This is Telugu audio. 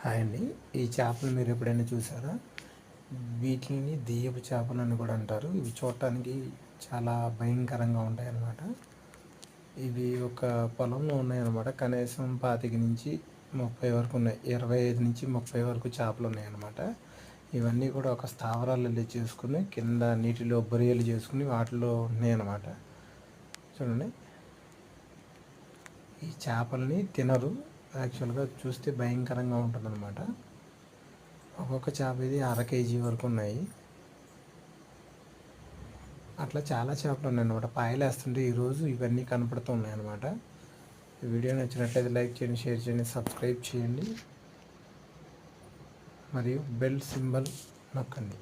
హాయ్ అండి. ఈ చేపలు మీరు ఎప్పుడైనా చూసారా? వీటిని దెయ్యపు చేపలు అని కూడా అంటారు. ఇవి చూడటానికి చాలా భయంకరంగా ఉంటాయి అన్నమాట. ఇవి ఒక పొలంలో ఉన్నాయన్నమాట. కనీసం 25 నుంచి 30 వరకు ఉన్నాయి. 25 నుంచి 30 వరకు చేపలు ఉన్నాయన్నమాట. ఇవన్నీ కూడా ఒక స్థావరాలలో చేసుకుని కింద నీటిలో బొరియలు చేసుకుని వాటిలో ఉన్నాయన్నమాట. చూడండి, ఈ చేపల్ని తినరు. యాక్చువల్గా చూస్తే భయంకరంగా ఉంటుందన్నమాట. ఒక్కొక్క చేప ఇది 1/2 kg వరకు ఉన్నాయి. అట్లా చాలా చేపలు ఉన్నాయన్నమాట. పాయలు వేస్తుంటే ఈరోజు ఇవన్నీ కనపడుతూ ఉన్నాయన్నమాట. ఈ వీడియో నచ్చినట్లయితే లైక్ చేయండి, షేర్ చేయండి, సబ్స్క్రైబ్ చేయండి మరియు బెల్ సింబల్ నొక్కండి.